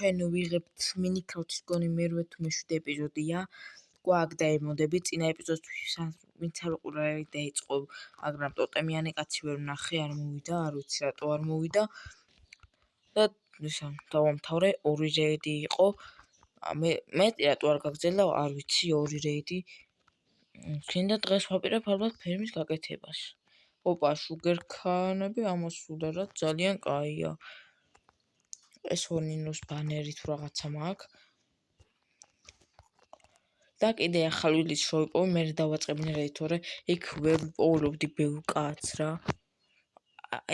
ჩვენ ვიღებთ მინიკროთის გონი მერვე თუ მეშვიდე ეპიზოდია. გვაქვს დაემოდები წინა ეპიზოდს ვინც არ უყურა დაიწყო, მაგრამ ტოტემიანი კაცი ვერ ვნახე, არ მოვიდა, არ ვიცი რატო არ მოვიდა. და დავამთავრე 2 რეიდი იყო. მეტი რატო არ გაგზელდა, არ ვიცი, 2 რეიდი. და დღეს ვაპირებ ალბათ ფერმის გაკეთებას. ოპა, შუგერქანები ამას სულა რა ძალიან კაია. ეს ონინოს ბანერი თუ რაღაცა მაქვს. და კიდე ახალ ვილიც შევიპოვე, მე დავაწყებინე რეით, თორე იქ ვერ ვიპოულობდი ბევრ კაცს რა.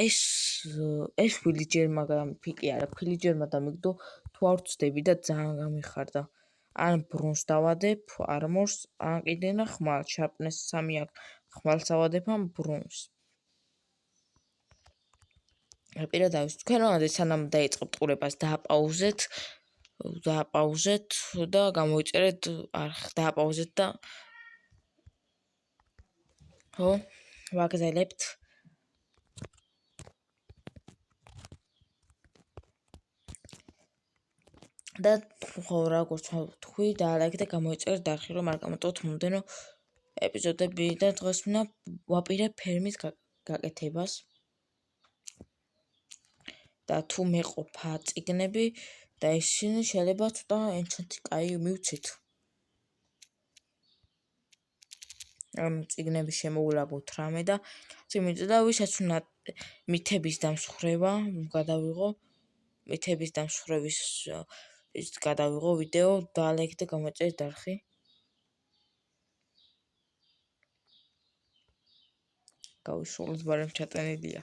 ეს ვილიჯერ მაგრამ ფიკი არა, ვილიჯერმა დამიგდო თუ არ ვწდები და ძალიან გამიხარდა. ან ბრონს დავადებ არმორს, ან კიდენა ხმალს, შარპნეს 3 აქვს. ხმალს ავადებ ან ბრონს. პირადავით, თქვენ რამოდე სანამ დაიწყებთ ყურებას, დააპაუზეთ და გამოიწერეთ, დააპაუზეთ და ხო, ვაგზელებთ. და ხო, როგორც თქვი, დაალაიქეთ და გამოიწერეთ დარხი, რომ არ გამოტოვოთ მომდენო ეპიზოდები და დღეს ვაპირებ ფერმის გაკეთებას. და თუ მეყოფა წიგნები და ისინი შეიძლება ცოტა ენჩანტი კაი მივცეთ. წიგნები შემოულაგოთ რამე და წიმიწდა ვისაც უნდა მითების დამსხრევა გადავიღო. მითების დამსხრევის ის გადავიღო ვიდეო, დაალაიქეთ და გამოიწერეთ დარხი. გავისრულოთ, ბარემ ჩატანილია.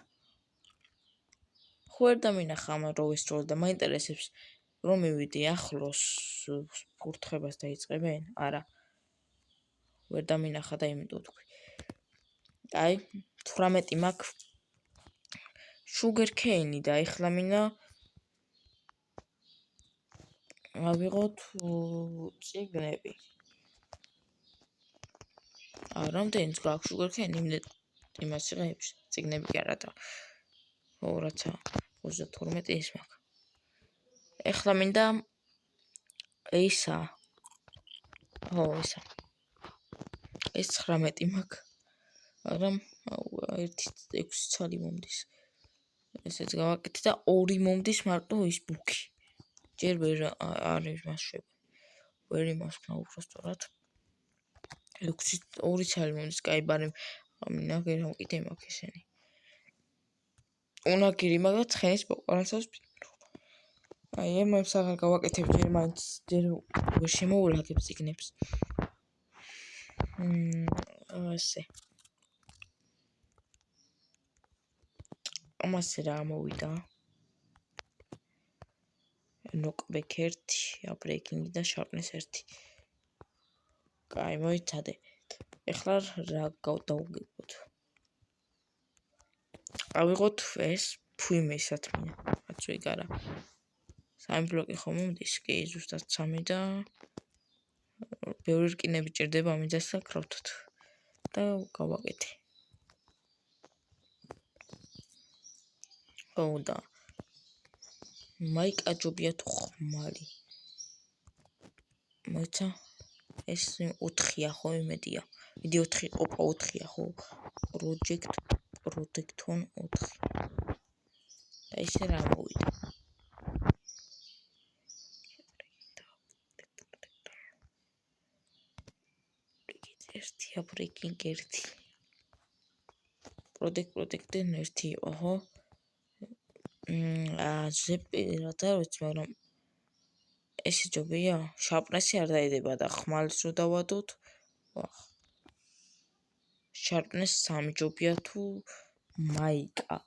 ხო ვერ დამინახა ამ როვესტროლ და მაინტერესებს რომ მივიდი ახლოს ფურთხებას დაიწყებენ? არა. ვერ დამინახა და იმიტომ თქვი. აი, 18 მაქვს შუგერქეინი და ეხლა მინდა ავიღოთ წიგნები. რამდენიც გაქვს შუგერქეინი, იმას იღებს, წიგნები კი არა და ხო, რაცა 32 ის მაქვს. ეხლა მინდა ისა. ხო, ისა. ეს 19 მაქვს. მაგრამ 1-6 ცალი მომდის. ესეც გავაკეთე და 2 მომდის მარტო ის ბუქი. ჯერ ვერ არის მასშები. ვერ იმასქნა უბრალოდ. 2 ცალი მომდის, კაი, ბარემ მინაგერამ კიდე მაქვს ესენი. უნაგირი მაგ და ცხენის პოპულაციას აი, ემებს აღარ გავაკეთებ ჯერ მაინც ჯერ ვერ შემოულაგებ წიგნებს. ასე. ამასე რა მოვიდა. ნოკბეკ 1, აპრეიკინგი და შარპნეს 1. კაი, მოიცადე. ეხლა რა დავუგებოთ. ავიღოთ ეს ფუიმესაც მინდა. რაც ვიგარა. 3 ბლოკი ხომ მომდის? კი, ზუსტად 3 და ბევრი რკინები ჭირდება ამიძას და კრავთოთ. და გავაკეთე. ხო და მაიკა ჯობია თუ ხმალი. მოიცა? ეს 4-ია ხო იმედია. მიდი 4, ოპა 4-ია ხო? პროექტონ 4. და ისე რა მოვიდა. ერთია ბრეიკინგ 1. პროდექტენ 1 იყო, ხო? ზეპირად არ ვიცი, მაგრამ ესე ჯობია? შარპნესი არ დაიდება და ხმალს რო დავადოთ. შარპნეს 3 ჯობია თუ მაიკა.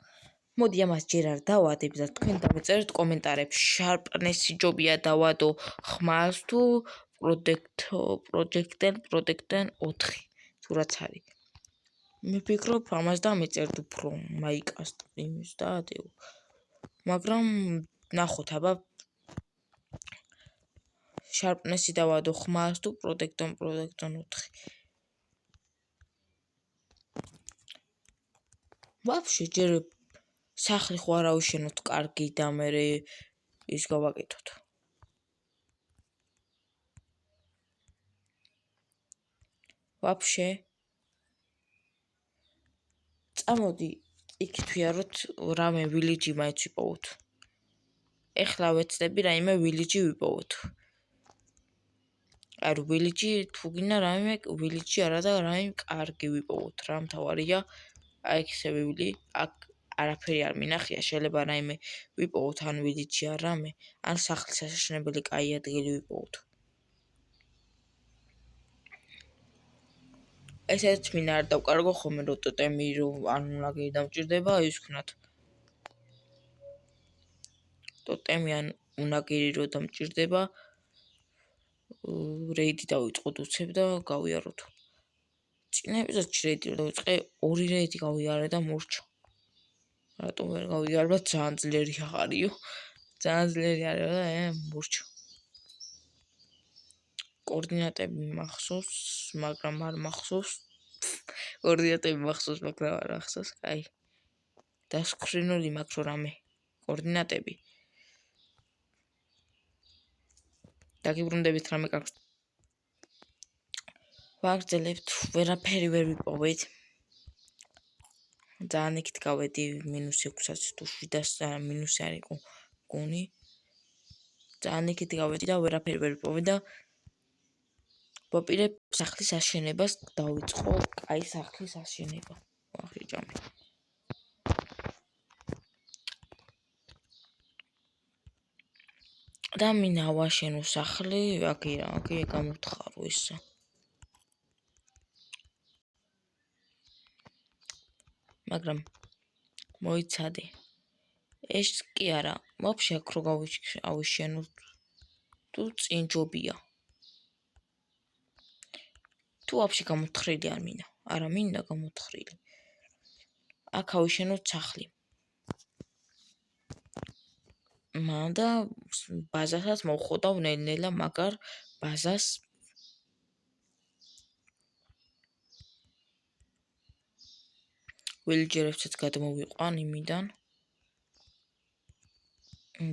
მოდი ამას ჯერ არ დავადებ და თქვენ დამეწერეთ კომენტარებში. შარპნესი ჯობია დავადო ხმალს თუ პროექტენ 4. თუ რაც არის. მე ფიქრობ ამას დამეწერთ უფრო მაიკას იმის და ადეო. მაგრამ ნახოთ აბა შარპნესი დავადო ხმალს თუ პროექტონ 4. ვაფშე ჯერ სახლი ხო არ ავიშენოთ კარგი და მე ის გავაკეთოთ. ვაფშე წამოდი იქით ვიაროთ რამე ვილიჯი მაინც ვიპოვოთ. ეხლა ვეცდები რაიმე ვილიჯი ვიპოვოთ. არ ვილიჯი თუ გინდა რაიმე ვილიჯი არა და რაიმე კარგი ვიპოვოთ. რა მთავარია აი ესე ვივლი აქ არაფერი არ მინახია, შეიძლება რაიმე ვიპოვოთ ან ვილიჯი არ რამე, ან სახლის ასაშენებელი კაი ადგილი ვიპოვოთ. ესეც მინდა არ დავკარგო ხოლმე რომ ტოტემი რომ ან უნაგირი დამჭირდება, ის ვქნათ. ტოტემი ან უნაგირი რომ დამჭირდება, რეიდი დავიწყოთ უცებ და გავიაროთ. წინა ეპიზოდში რეიდი რომ დავიწყე, 2 რეიდი გავიარე და მორჩა. რატომ ვერ გავიარე? ძალიან ძლიერი აღარიო. ძალიან ძლიერი არის და მორჩა. კოორდინატები მახსოვს, მაგრამ არ მახსოვს. კოორდინატები მახსოვს, მაგრამ არ მახსოვს. აი. დასკრინული მაქვს რამე. კოორდინატები. დაგიბრუნდებით რამე კარგს. ვაგრძელებთ, ვერაფერი ვერ ვიპოვეთ. ძალიან იქით გავედი -6-ას თუ 7-ას მინუსი არ იყო გონი. ძალიან იქით გავედი და ვერაფერი ვერ ვიპოვე და ვაპირებ სახლის აშენებას დავიწყო, კაი სახლის აშენება. ახლა ჯამი. და მინდა ვაშენო სახლი, აქ გამოვთხარო ისა. მაგრამ მოიცადე. ეს კი არა, ვაფშე აქ რო გავიშენო თუ წინ ჯობია. თუ ვაფშე გამოთხრილი არ მინდა. არა მინდა გამოთხრილი. აქ ავიშენოთ სახლი. მანდა ბაზასაც მოვხოდავ ნელ-ნელა, მაგარ ბაზას ვილიჯერებსაც გადმოვიყვან იმიდან.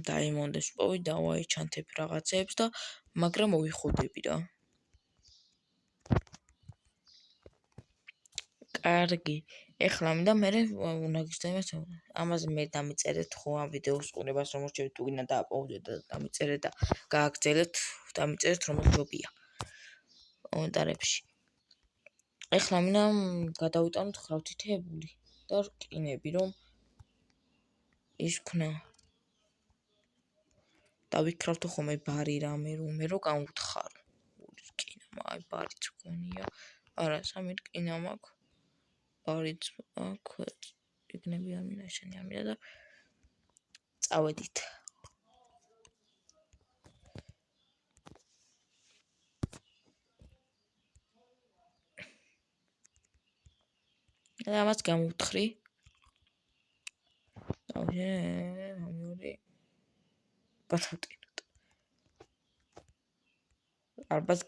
დაიმონდებს პოვი და ვაიჩანთებ რაღაცებს და მაგრამ მოვიხოდები რა. კარგი. ეხლა მინდა მე უნაგის თემას ამაზე მე დამიწერეთ ხო ამ ვიდეოს ყურებას რომ მოჩვენეთ თუ გინდა დააპაუზეთ და დამიწერეთ და გააგრძელეთ დამიწერეთ რომელ ჯობია კომენტარებში. ეხლა მინდა გადავიტანოთ ხრავთითებული და რკინები რომ ის ვქნა. დავიქრავთო ხოლმე ბარი რამე რომ გამოვთხარო. რკინა აი ბარიც გქონია. არა, 3 რკინა მაქვს. ბარიც აქვს. იქნები არ მინდა შენი არ მინდა და წავედით. და ამას გამოვთხრი. ამიური გადავტინოთ. ალბათ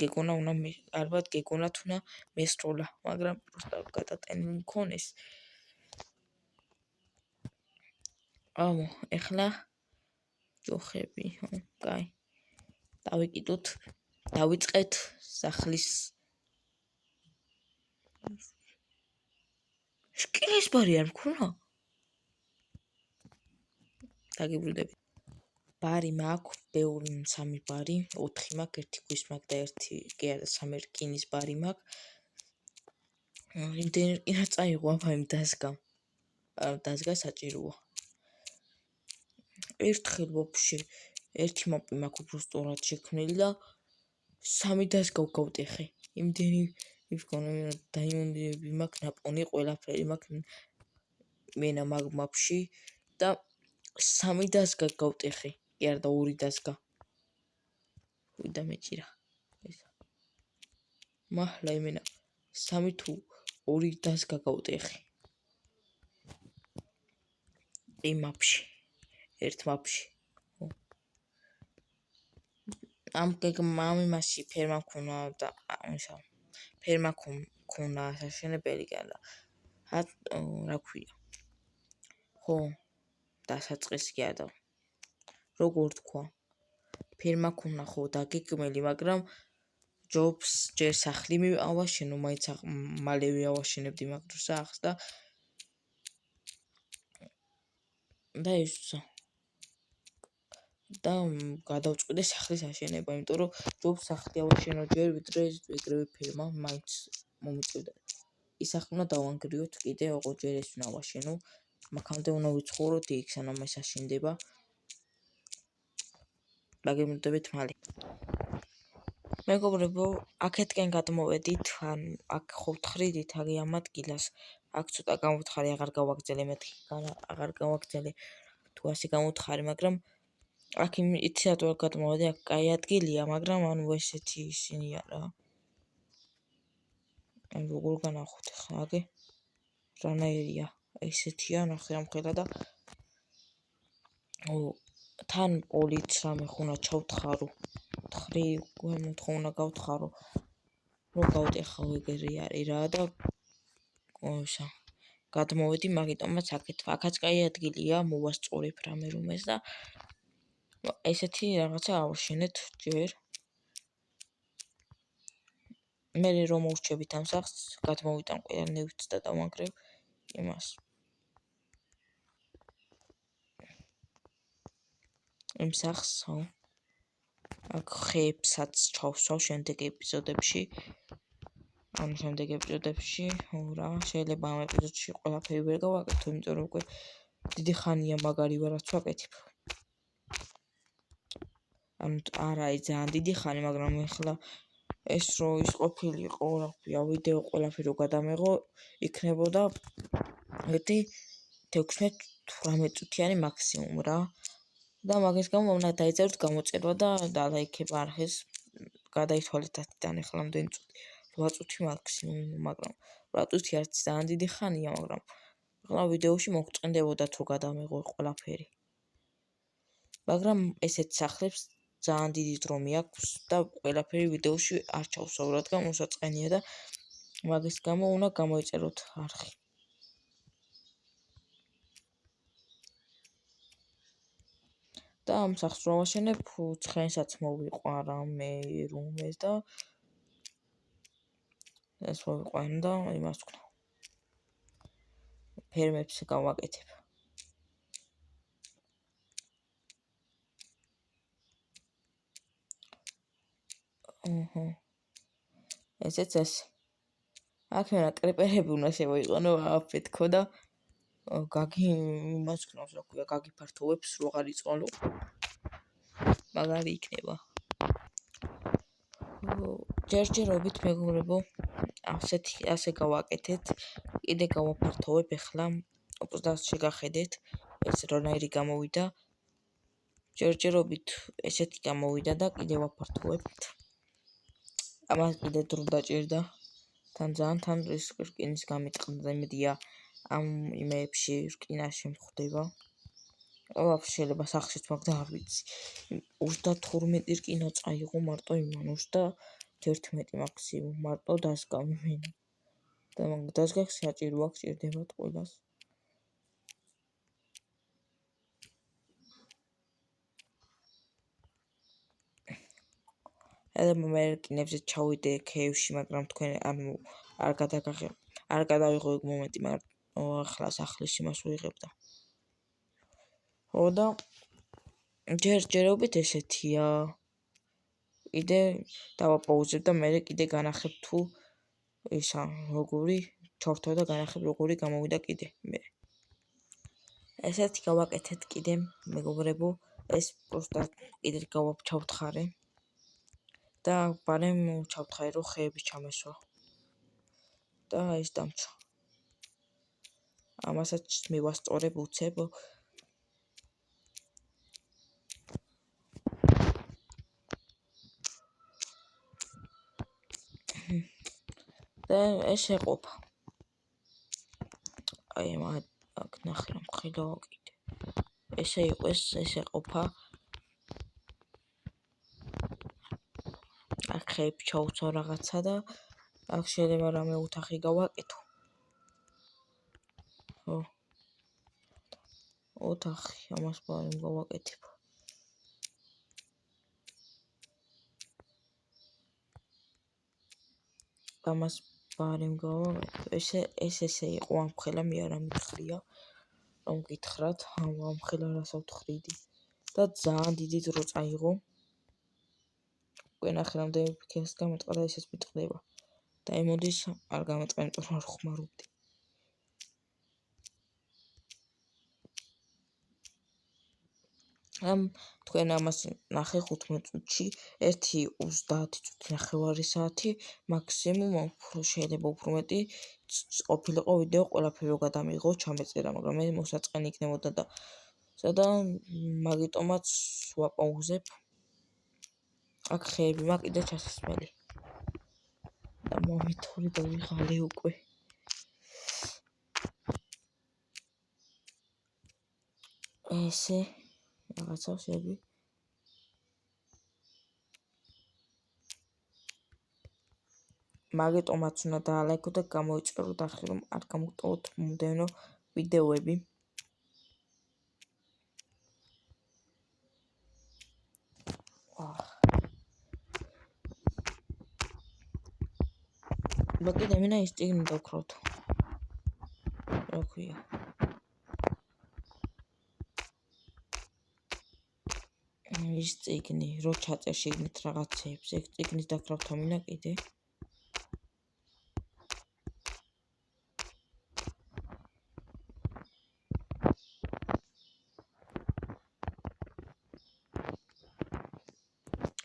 გეგონათ უნდა მესროლა, მაგრამ პროსტა გადატენილი მქონეს. ამო, ეხლა ჯოხები, კაი. დავიკიდოთ, დავიწყეთ სახლის შკილის ბარი არ მქონა? დაგიბრუნდებით. ბარი მაქვს, ბევრი 3 ბარი, 4 მაქვს, 1 ქვის მაქვს და 1 კი არა 3 რკინის ბარი მაქვს. იმდენი რკინა წაიღო აბა იმ დაზგა. დაზგა საჭიროა. ერთხელ ვაფშე 1 მაპი მაქვს უბრალოდ შექმნილი და 3 დაზგა გავტეხე. იმდენი ვიქონა დაიმონდები მაქვს ნაპონი ყველაფერი მაქვს მენა მაგმაპში და 3 დაზგა გავტეხე. კი არა და 2 დაზგა. ვიდა მეჭირა. ესა. მართლა იმენა 3 თუ 2 დაზგა გავტეხე. იმ მაპში. ერთ მაპში. ამ იმაში ფერმა მქონა და ისა ფერმა მქონა საშენებელი და რა ქვია. ხო, დასაწყისი კი არა. როგორ თქვა? ფერმა მქონა ხო დაგეგმელი, მაგრამ ჯობს ჯერ სახლი ავაშენო, მაინც მალევე ავაშენებდი მაგ დროს სახლს და ისო და გადავწყვიტე სახლის აშენება, იმიტომ რომ ჯობს სახლი ავაშენო ჯერ ვიდრე ეგრევე ფერმა მაინც მომიწევდა. ის სახლი უნდა დავანგრიოთ კიდე, ოღონდ ჯერ ეს უნდა ავაშენო. მაქამდე უნდა ვიცხოვროთ იქ, სანამ ეს აშენდება. დაგემოდებით მალე. მეგობრებო, აქეთკენ გადმოვედით, ანუ აქ ხო ვთხრიდით აგი ამ ადგილას, აქ ცოტა გამოვთხარი, აღარ გავაგზელე მეთქი, აღარ გავაგზელე თუ ასე გამოვთხარი, მაგრამ აქ იცი რატო გადმოვედი, აქ კაი ადგილია, მაგრამ ანუ ესეთი ისინი არა. ანუ როგორ განახოთ ახლა აგი? რანაირია? ესეთია, ნახე ამხელა და თან პოლიც რამე ხუნა ჩავთხარო. თხრი უნდა გავთხარო. რო გავტეხავ ეგრე არის რა და გადმოვედი მაგიტომაც აქაც კაი ადგილია, მოვასწორებ რამე რომეს და ესეთი რაღაცა ავშენეთ ჯერ. მე რომ მოვრჩებით ამ სახლს, გადმოვიტან ყველანაირად და დავანგრევ იმას. იმ სახლს აქ ხეებსაც ჩავსვავ შემდეგ ეპიზოდებში. ან შემდეგ ეპიზოდებში, რა, შეიძლება ამ ეპიზოდში ყველაფერი ვერ გავაკეთო, იმიტომ რომ უკვე დიდი ხანია მაგარი ვარაც ვაკეთებ. ანუ არა, ძალიან დიდი ხანი, მაგრამ ეხლა ეს რო ის ყოფილიყო, რა ქვია, ვიდეო ყველაფერი რო გადამეღო, იქნებოდა 16-18 წუთიანი მაქსიმუმ რა. და მაგის გამო უნდა დაიწეროთ გამოწერვა და დალაიქება არხის, გადაითვალეთ აქედან ახლა რამდენი წუთი. 8 წუთი მაქსიმუმ, მაგრამ 8 წუთი არც ძალიან დიდი ხანია, მაგრამ ახლა ვიდეოში მოგწყენდებოდა თუ გადამეღო ყველაფერი. მაგრამ ესეთ სახლებს ძალიან დიდი დრო მიაქვს და ყველაფერი ვიდეოში არ ჩავსვავ, რადგან მოსაწყენია და მაგის გამო უნდა გამოიწეროთ არხი. და ამ სახლს რო ავაშენებ, ცხენსაც მოვიყვარა მე რომეს და ეს მოვიყვან და იმას ვქნა. ფერმებს გავაკეთებ. ესეც ეს. აქ მე კრეპერები უნდა შევაიყენო, აფეთქო და გაგი იმას ვქნავს, რა ქვია, გაგიფართოვებს, რო აღარ იწვალო. მაგარი იქნება. ჯერჯერობით მეგობრებო, ასე გავაკეთეთ. კიდე გავაფართოვებ ახლა, უბრალოდ შეგახედეთ, ეს რანაირი გამოვიდა. ჯერჯერობით ესეთი გამოვიდა და კიდე ვაფართოვებთ. ამას კიდე დრო დაჭირდა. თან ის რკინის გამიწყდა, იმედია ამ იმეებში რკინა შემხვდება. შეიძლება სახლშიც მაგ და არ ვიცი. 32 რკინა წაიღო მარტო იმან 31 მაქსიმუმ მარტო დასგა მიმინა. და მაგ დასგას საჭირო აქვს, ჭირდებათ ყველას. მე რკინებზე ჩავიდე ქეივში, მაგრამ თქვენ არ გადავიღო ეგ მომენტი, მაგრამ ახლა სახლის იმას ვიღებ და და ჯერჯერობით ესეთია. კიდე დავაპაუზებ და მე კიდე განახებ თუ ისა როგორი ჩავთავ და განახებ როგორი გამოვიდა კიდე მე. ესეთი გავაკეთეთ კიდე მეგობრებო, ეს პროსტა კიდე ჩავთხარე და ბარემ ჩავთხარე რომ ხეები ჩამესვა და ეს დამჩა. ამასაც მივასწორებ უცებ და ეს ეყოფა. აი აქ ნახე რომ ხედავ კიდე. ესე იყოს, ეს ეყოფა. აქ ხეები ჩაუცვა რაღაცა და აქ შეიძლება რამე ოთახი გავაკეთო. ოთახი, ამას ბარემ გავაკეთებ. ამას ბარი მგავაგეთ. ესე იყო ამხელა მე არ ამითხრია. რომ გითხრათ, ამხელა რასავ თხრიდი. და ძალიან დიდი დრო წაიღო. უკვე ნახე რამდენი ფიქრს გამეტყვა და ესეც მიტყდება. და ემოდის არ გამეტყვა, იმიტომ რომ არ ხმარობდი. თქვენ ამას ნახე 15 წუთში, 1:30 წუთი ნახევარი საათი, მაქსიმუმ შეიძლება უფრო მეტი ყოფილიყო ვიდეო, ყველაფერი რო გადამიღო, ჩამეწერა, მაგრამ მე მოსაწყენი იქნებოდა და მაგიტომაც ვაპაუზებ. აქ ხეები მაქვს კიდე ჩასასმელი. და მონიტორი დავიღალე უკვე. ესე რაღაცა შეები. მაგიტომაც უნდა დაალაიქო და გამოიწეროთ ახლა რომ არ გამოგტოვოთ მომდევნო ვიდეოები. კიდე მინდა ის წიგნი დავქროთ. რა ქვია? ის წიგნი, რო ჩაწერ შიგნით რაღაცეებს, ეგ წიგნის დაქრავთა მინდა კიდე.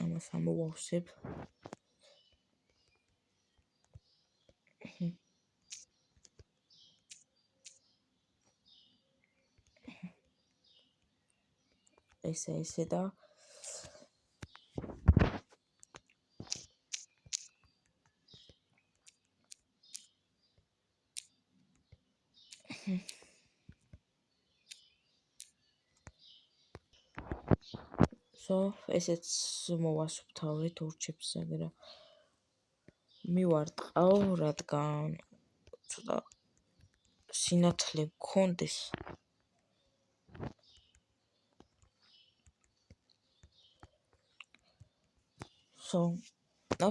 ამას ამოვავსებ. ესე და ესეც მოვასუფთავეთ ორჩებს აგერა მივარტყავ, რადგან ცოტა სინათლე მქონდეს.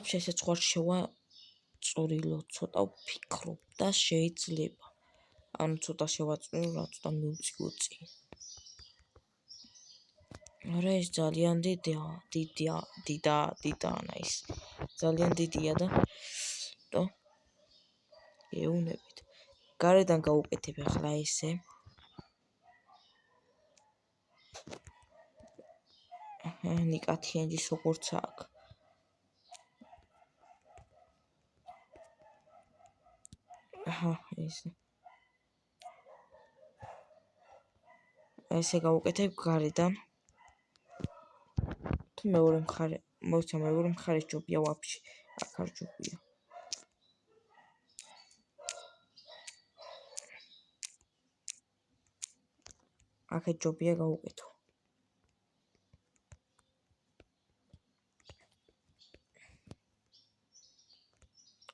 вообще ესეც ხوار შევაწურილო, ცოტა ვფიქრობ და შეიძლება. ანუ ცოტა შევაწურო, რა ცოტა მივწიო წინ. არა ეს ძალიან დიდია ის ძალიან დიდია და ეუნებით. გარედან გავუკეთებ ახლა ესე. ნიკათიენჯის როგორც აქ. ესე გავუკეთებ გარედან. თუ მეორე მხარე ჯობია ვაფშე, აქ არ ჯობია. აქეთ ჯობია გავუკეთო.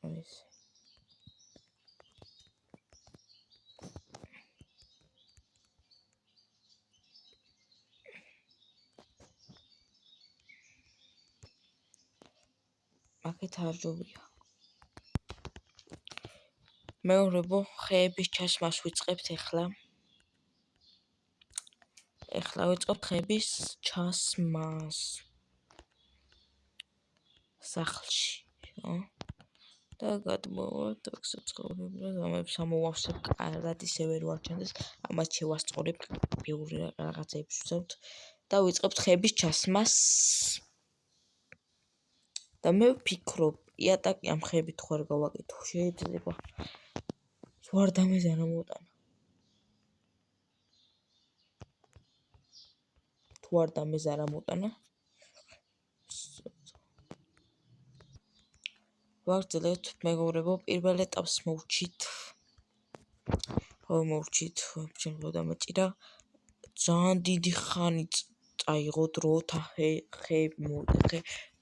ეს აქეთ არ ჯობია. მეორებო ხეების ჩასმას ვიწყებთ ახლა. ახლა ვიწყებთ ხეების ჩასმას. სახლში, და გადმოვართ აქსო ცხოვრებულად, ამებს ამოვავსებ კარგად ისე ვერ ვარჩენდეს, ამას შევასწორებ ბევრი რაღაცეებს ვცევთ და ვიწყებთ ხეების ჩასმას. და მე ვფიქრობ, იატაკი ამ ხეებით თუ არ გავაკეთო, შეიძლება ვარ დამეზარა მოტანა. თუ არ დამეზარა მოტანა. ვაგრძელებთ მეგობრებო, პირველ ეტაპს მოვჩით. დამეჭირა. ძალიან დიდი ხანი წაიღო დრო ხეები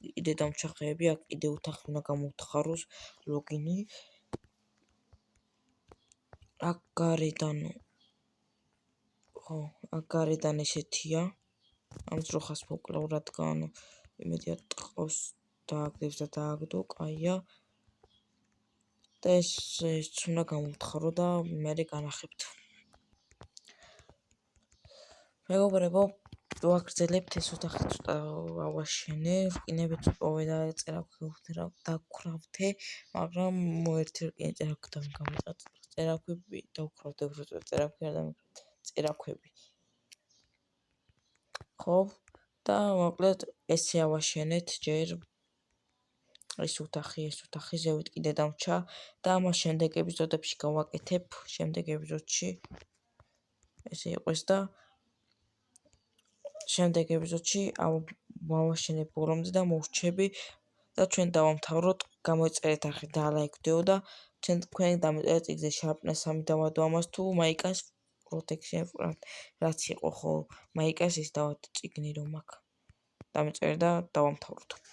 კიდე დამჩა ხეები, აქ კიდე ოთახი უნდა გამოვთხაროს, ლოგინი. აქ გარედან ესეთია. ამ ძროხას მოკლავ, რადგან იმედია ტყავს დააგდებს და დააგდო, კაია. და ეს უნდა გამოვთხოვრო და მე განახებთ. მეგობრებო, ვაგრძელებთ ეს ოთახი ცოტა ავაშენე, რკინებიც პოვე და დაგქრავთე, მაგრამ ერთი რკინი წერაქვები დავქრავდე, წერაქვი არ დამიქრა, წერაქვები. ხო, და მოკლედ ესე ავაშენეთ ჯერ ეს ოთახი ზევით კიდე დამრჩა და ამას შემდეგ ეპიზოდებში გავაკეთებ, შემდეგ ეპიზოდში ესე იყოს და შემდეგ ეპიზოდში ავაშენებ ბოლომდე და მოვრჩები და ჩვენ დავამთავროთ. გამოიწერეთ ახლა და ლაიქ ვიდეო და თქვენ დამეწერეთ წიგნზე sharpness 3 დავადო ამას თუ მაიკას protection რაც იყო ხო მაიკას ის დავადო წიგნი რომ აქ დამეწერეთ და დავამთავროთ.